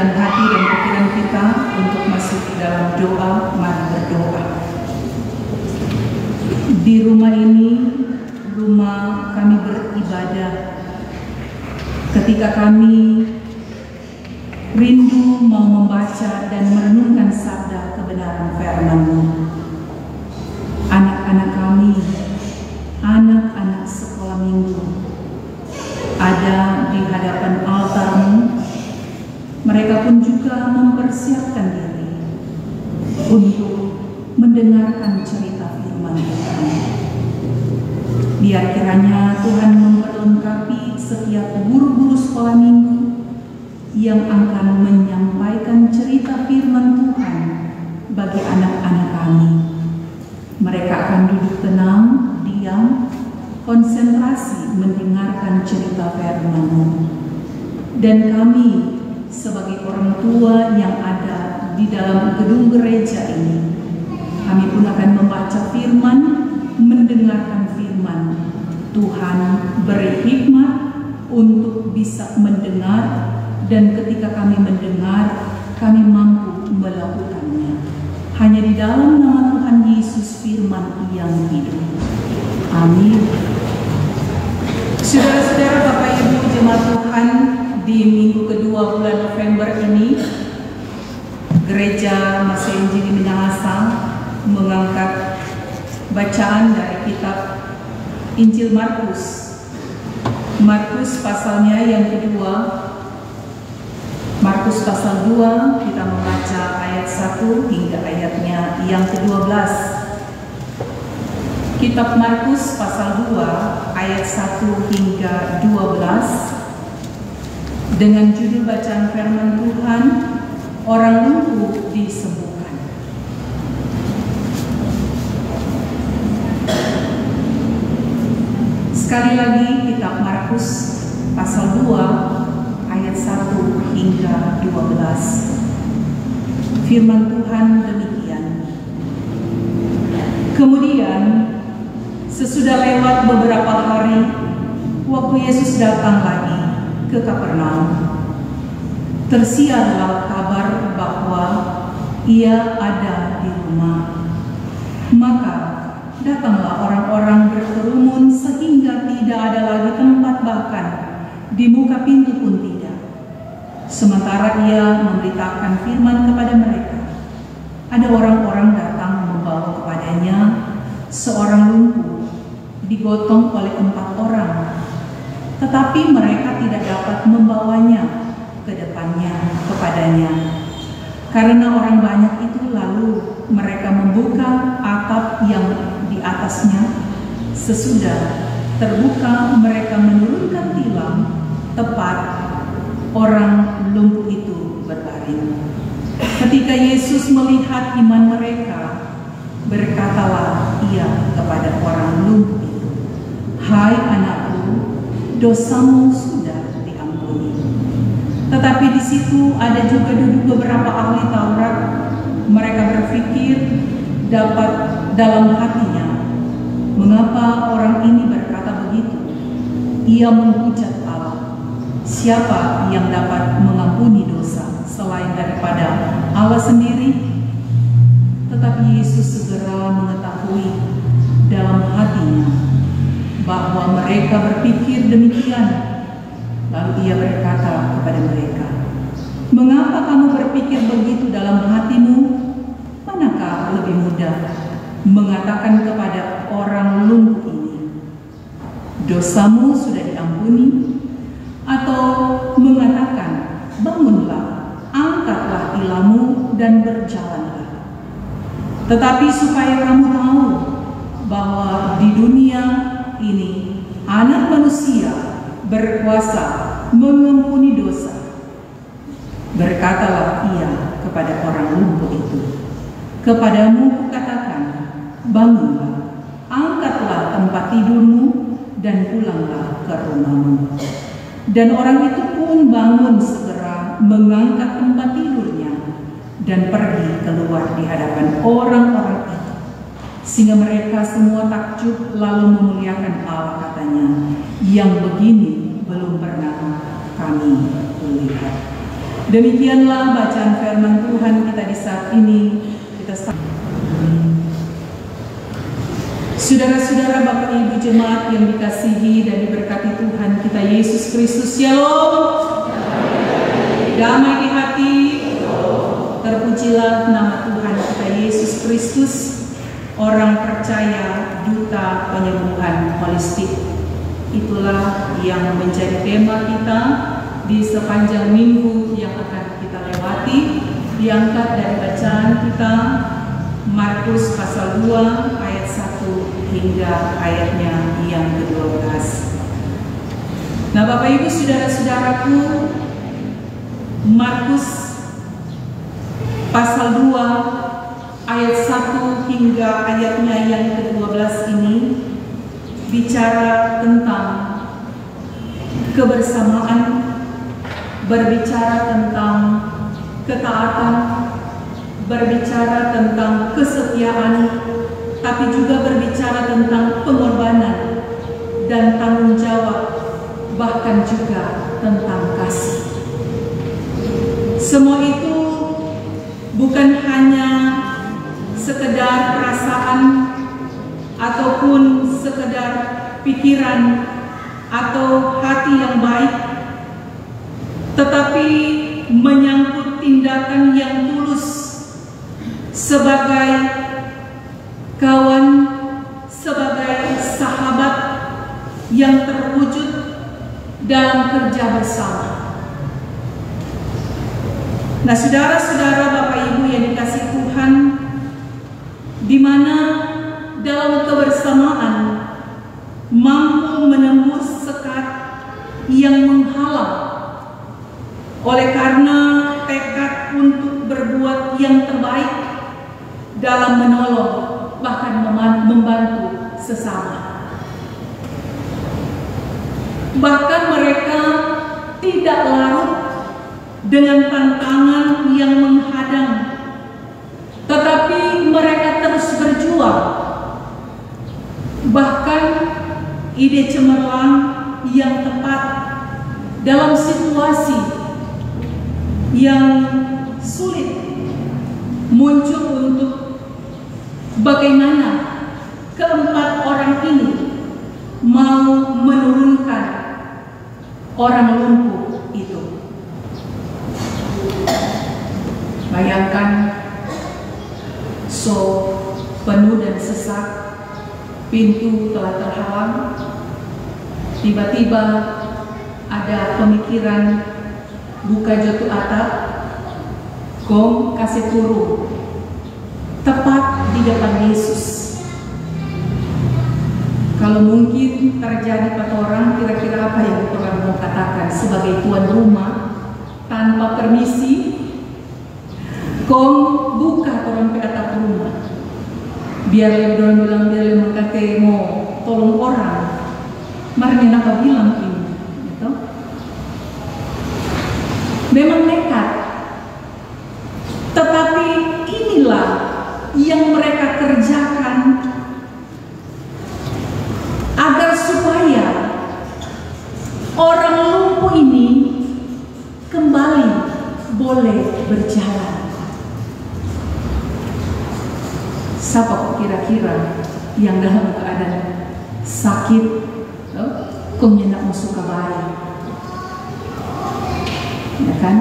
siapkan hati dan pikiran kita untuk masuk ke dalam doa. Mari berdoa. Di rumah ini, rumah kami beribadah, ketika kami rindu mau membaca dan merenungkan sabda kebenaran firman-Mu, anak-anak kami, anak-anak sekolah minggu, ada di hadapan altar-Mu. Mereka pun juga mempersiapkan diri untuk mendengarkan cerita firman Tuhan. Biar kiranya Tuhan memperlengkapi setiap guru-guru sekolah minggu yang akan menyampaikan cerita firman Tuhan bagi anak-anak kami. Mereka akan duduk tenang, diam, konsentrasi mendengarkan cerita firman-Mu. Dan kami sebagai orang tua yang ada di dalam gedung gereja ini, kami pun akan membaca firman, mendengarkan firman. Tuhan beri hikmat untuk bisa mendengar, dan ketika kami mendengar, kami mampu melakukannya. Hanya di dalam nama Tuhan Yesus firman yang hidup. Amin. Saudara-saudara, Bapak Ibu jemaat Tuhan, di minggu kedua bulan November ini, Gereja Masehi di Minahasa mengangkat bacaan dari kitab Injil Markus. Markus pasalnya yang kedua, Markus pasal 2, kita membaca ayat 1 hingga ayatnya yang ke-12. Kitab Markus pasal 2 ayat 1 hingga 12 dengan judul bacaan firman Tuhan, orang lumpuh disembuhkan. Sekali lagi kitab Markus pasal 2 ayat 1 hingga 12. Firman Tuhan demikian. Kemudian sesudah lewat beberapa hari, waktu Yesus datang lagi ke Kapernaum, tersiarlah kabar bahwa Ia ada di rumah. Maka datanglah orang-orang berkerumun sehingga tidak ada lagi tempat, bahkan di muka pintu pun tidak. Sementara Ia memberitakan firman kepada mereka, ada orang-orang datang membawa kepadanya seorang lumpuh digotong oleh 4 orang. Tetapi mereka tidak dapat membawanya ke depannya kepadanya. Karena orang banyak itu, lalu mereka membuka atap yang di atasnya. Sesudah terbuka, mereka menurunkan tilam tepat orang lumpuh itu berbaring. Ketika Yesus melihat iman mereka, berkatalah Ia kepada orang lumpuh itu, "Hai anakku, dosamu sudah diampuni." Tetapi di situ ada juga duduk beberapa ahli Taurat. Mereka berpikir dalam hatinya, mengapa orang ini berkata begitu? Ia menghujat Allah. Siapa yang dapat mengampuni dosa selain daripada Allah sendiri? Tetapi Yesus segera mengetahui dalam hatinya bahwa mereka berpikir demikian. Lalu Ia berkata kepada mereka, "Mengapa kamu berpikir begitu dalam hatimu? Manakah lebih mudah mengatakan kepada orang lumpuh ini, dosamu sudah diampuni, atau mengatakan, bangunlah, angkatlah tilammu dan berjalanlah? Tetapi supaya kamu tahu bahwa di dunia ini Anak Manusia berkuasa mengampuni dosa." Berkatalah Ia kepada orang lumpuh itu, "Kepadamu kukatakan, bangunlah, angkatlah tempat tidurmu dan pulanglah ke rumahmu." Dan orang itu pun bangun segera, mengangkat tempat tidurnya dan pergi keluar di hadapan orang-orang itu, sehingga mereka semua takjub lalu memuliakan Allah, katanya, "Yang begini belum pernah kami lihat." Demikianlah bacaan firman Tuhan kita di saat ini. Saudara-saudara, Bapak Ibu jemaat yang dikasihi dan diberkati Tuhan kita Yesus Kristus, Shalom. Damai di hati. Terpujilah nama Tuhan kita Yesus Kristus, orang percaya, duta penyembuhan holistik. Itulah yang menjadi tema kita di sepanjang minggu yang akan kita lewati. Diangkat dari bacaan kita Markus pasal 2 ayat 1 hingga ayatnya yang ke-12. Nah, Bapak Ibu saudara-saudaraku, Markus pasal 2 ayat 1 hingga ayatnya yang ke-12 ini bicara tentang kebersamaan, berbicara tentang ketaatan, berbicara tentang kesetiaan, tapi juga berbicara tentang pengorbanan dan tanggung jawab, bahkan juga tentang kasih. Semua itu bukan hanya sekedar perasaan ataupun sekedar pikiran atau hati yang baik, tetapi menyangkut tindakan yang tulus sebagai kawan, sebagai sahabat yang terwujud dalam kerja bersama. Nah, saudara-saudara, Bapak Ibu yang dikasihi Tuhan, di mana dalam kebersamaan mampu menembus sekat yang menghalang, oleh karena tekad untuk berbuat yang terbaik dalam menolong, bahkan membantu sesama. Bahkan mereka tidak larut dengan tantangan yang menghadang, tetapi mereka terus berjuang. Bahkan ide cemerlang yang tepat dalam situasi yang sulit muncul untuk bagaimana keempat orang ini mau menurunkan orang lumpuh itu. Bayangkan, penuh dan sesak, pintu telah terhalang, tiba-tiba ada pemikiran buka jatuh atap, gong kasih turun, tepat di depan Yesus. Kalau mungkin terjadi pada orang, kira-kira apa yang orang mau katakan sebagai tuan rumah tanpa permisi? Gong buka orang ke atap rumah. Biar orang bilang dia mengkate mau tolong orang. Mari apa bilang ini, gitu. Memang nekat. Tetapi inilah yang mereka kerjakan agar supaya orang lumpuh ini kembali boleh berjalan. Siapa kira-kira yang dalam keadaan sakit, kok nyenak musuh kabayi, ya kan?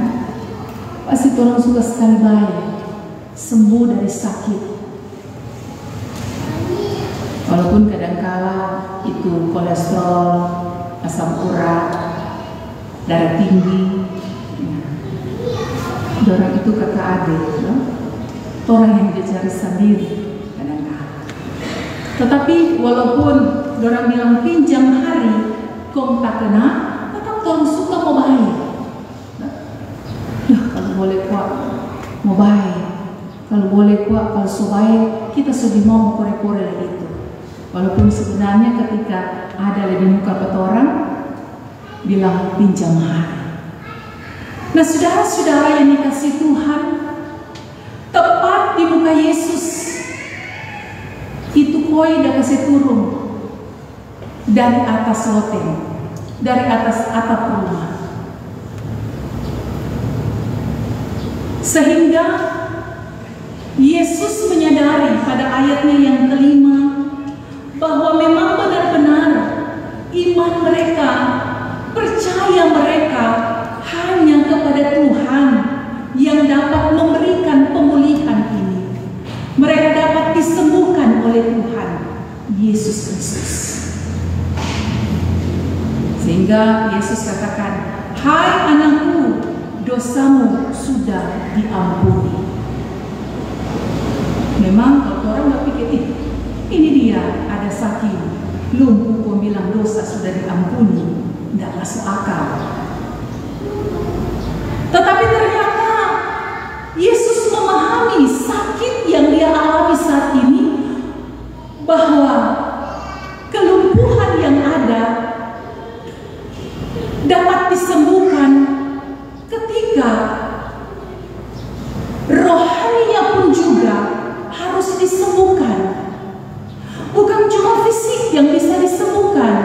Pasti orang suka sekali baik sembuh dari sakit. Walaupun kadangkala itu kolesterol, asam urat, darah tinggi, orang itu kata adik, orang yang dicari sendiri kadangkala. Tetapi walaupun orang bilang pinjam hari, kong tak kena, tetap orang suka mau baik. Kalau boleh kuat, mau baik. Kalau boleh kuat, kalau so baik, kita sudah mau kore-kore lagi itu. Walaupun sebenarnya ketika ada lebih muka pada orang, bilang pinjam hari. Nah, saudara-saudara yang dikasih Tuhan, tepat di muka Yesus, itu koi dah kasih turun dari atas loteng, dari atas atap rumah. Sehingga Yesus menyadari pada ayatnya yang kelima bahwa memang benar-benar iman mereka, percaya mereka hanya kepada Tuhan yang dapat memberikan pemulihan ini. Mereka dapat disembuhkan oleh Tuhan Yesus Kristus. Sehingga Yesus katakan, "Hai anakku, dosamu sudah diampuni." Memang kalau orang berpikir, ini dia ada sakit, lumpuh kok bilang dosa sudah diampuni, tidak masuk akal. Tetapi ternyata Yesus memahami sakit yang dia alami saat ini, bahwa kelumpuhan yang ada dapat disembuhkan ketika rohaninya pun juga harus disembuhkan. Bukan cuma fisik yang bisa disembuhkan,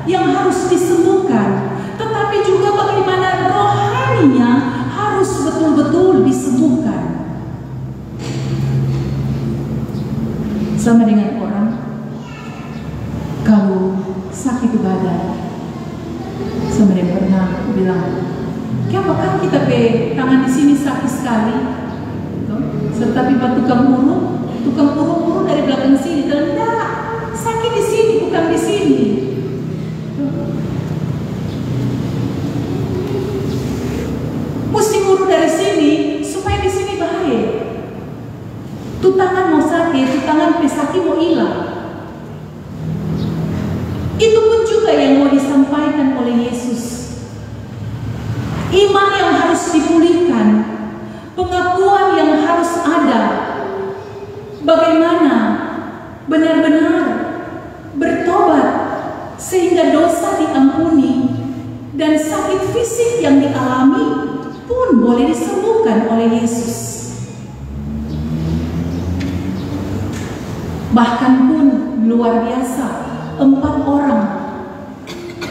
yang harus disembuhkan, tetapi juga bagaimana rohaninya harus betul-betul disembuhkan. Sama dengan orang kalau sakit badan, sama dia pernah bilang, "Kenapa kita pe tangan di sini sakit sekali?" Tetapi tukang urut dari belakang sini, tidak, sakit di sini bukan di sini. Mesti urut dari sini supaya di sini bahaya. Tu tangan mau sakit, tu tangan pesakit mau hilang. Itu pun juga yang mau disampaikan oleh Yesus. Iman yang harus dipulihkan, pengakuan yang harus ada, bagaimana benar-benar bertobat sehingga dosa diampuni dan sakit fisik yang dialami pun boleh disembuhkan oleh Yesus. Bahkan pun luar biasa, 4 orang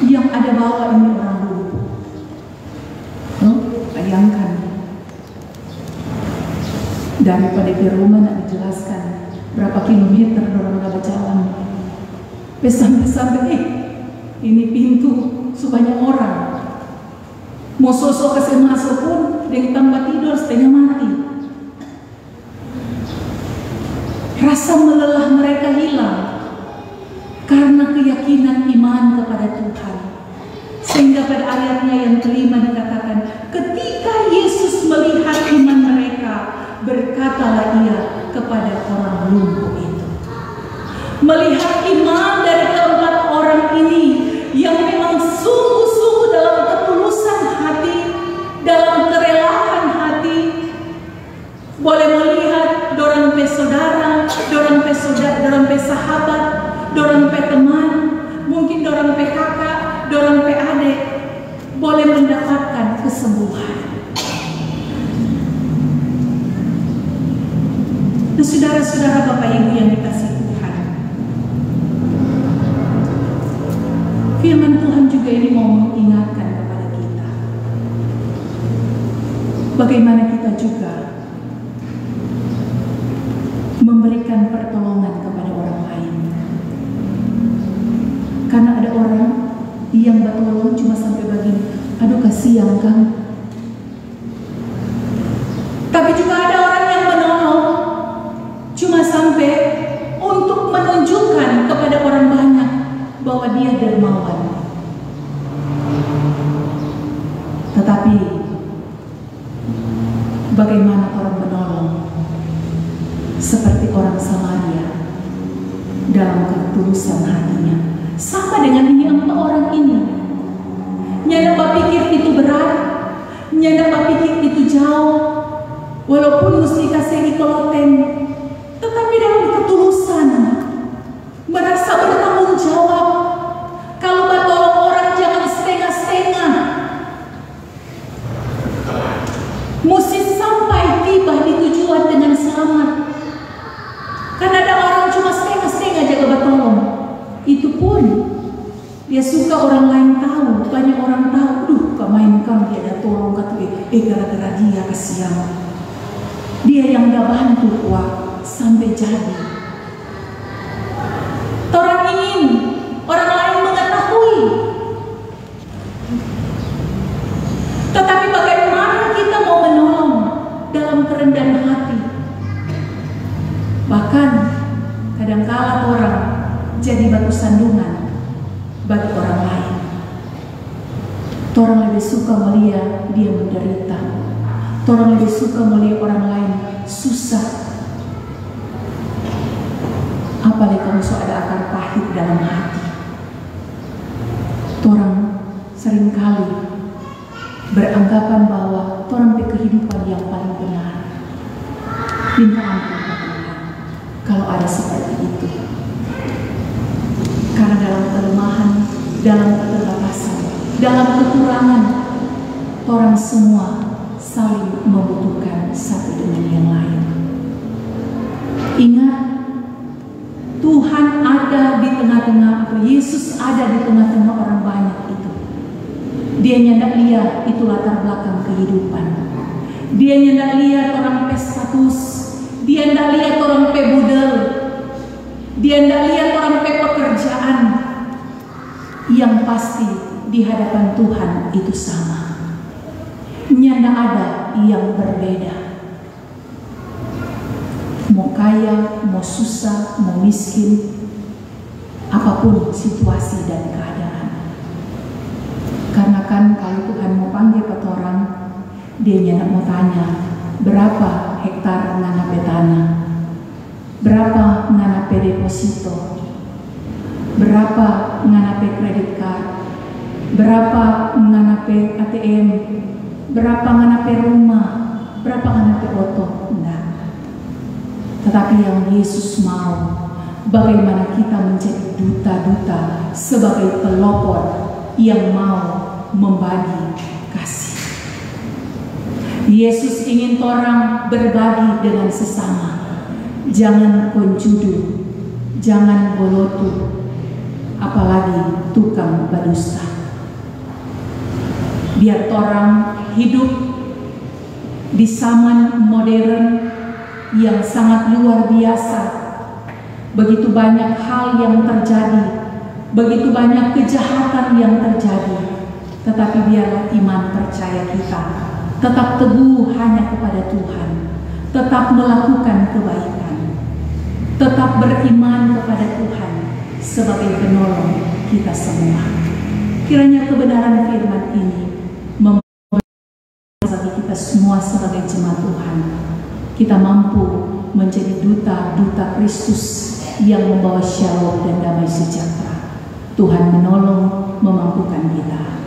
yang ada bawa ini orang lumpuh. Bayangkan, daripada ke rumah nak dijelaskan berapa kilometer orang gak berjalan, sampai ini pintu sebanyak orang, mau sosok kasih masuk pun dengan tambah tidur setengah mati. Rasa melelah mereka hilang karena keyakinan iman kepada Tuhan. Sehingga pada ayatnya yang kelima dikatakan, ketika Yesus melihat iman mereka, berkatalah ia kepada orang lumpuh itu. Melihat iman dari keempat orang ini yang memang sungguh-sungguh dalam ketulusan hati, dalam kerelaan hati, boleh melihat dorang pe saudara, dorang pe sahabat, dorang pe teman, mungkin dorang pe kakak, dorang pe adik, boleh mendapatkan kesembuhan. Nah, saudara-saudara, Bapak Ibu yang dikasihi Tuhan, firman Tuhan juga ini mau mengingatkan kepada kita bagaimana kita juga memberikan pertolongan kepada orang lain. Karena ada orang yang bertolong cuma sampai begini, aduh kasihan kan. Tapi juga ada orang yang menolong cuma sampai untuk menunjukkan kepada orang banyak bahwa dia dermawan. Tetapi bagaimana orang menolong seperti orang Samaria dalam ketulusan hatinya, sama dengan yang orang ini. Nyanda pikir itu berat, nyanda pikir itu jauh, walaupun mesti kasih ikoten, tetapi dalam ketulusan merasa bertanggung jawab. Kalau batolong orang jangan setengah-setengah, mesti sampai tiba di tujuan dengan selamat. Karena ada orang cuma setengah-setengah jaga batolong, itu pun dia suka orang lain tahu, banyak orang tahu, duh kemainkan dia ada tolong kata gara-gara dia kasihan. Dia yang gak bantu kuat sampai jadi. Orang ingin orang lain mengetahui. Tetapi bagaimana kita mau menolong dalam kerendahan hati? Bahkan kadangkala orang jadi batu sandungan bagi orang lain. Orang lebih suka melihat dia menderita. Orang lebih suka melihat orang lain susah. Apalagi kalau ada akar pahit dalam hati. Orang seringkali beranggapan bahwa orang kehidupan yang paling benar. Minta ampun Tuhan kalau ada seperti itu. Karena dalam kelemahan, dalam keterbatasan, dalam kekurangan, orang semua saling membutuhkan satu dengan yang lain. Ingat, Tuhan ada di tengah-tengah, atau Yesus ada di tengah-tengah orang banyak itu. Dia nyendak lihat itu latar belakang kehidupan. Dia nyendak lihat orang pe-status. Dia nyendak lihat orang pe-budel. Dia nyendak lihat orang pe-pekerjaan. Yang pasti di hadapan Tuhan itu sama. Nyanda ada yang berbeda. Mau kaya, mau susah, mau miskin, apapun situasi dan keadaan. Karena kan kalau Tuhan mau panggil ke orang, dia nyanda mau tanya, berapa hektar nganape tanah, berapa nganape deposito, berapa nganape kredit card, berapa nganape ATM, berapa nganape rumah, berapa nganape oto. Enggak. Tetapi yang Yesus mau, bagaimana kita menjadi duta-duta sebagai pelopor yang mau membagi kasih. Yesus ingin orang berbagi dengan sesama. Jangan konjudu, jangan bolotu, apalagi tukang berdusta. Biar orang hidup di zaman modern yang sangat luar biasa. Begitu banyak hal yang terjadi, begitu banyak kejahatan yang terjadi. Tetapi biarlah iman percaya kita tetap teguh hanya kepada Tuhan, tetap melakukan kebaikan, tetap beriman kepada Tuhan sebagai penolong kita semua. Kiranya kebenaran firman ini bagi kita semua sebagai jemaat Tuhan, kita mampu menjadi duta-duta Kristus yang membawa shalom dan damai sejahtera. Tuhan menolong, memampukan kita.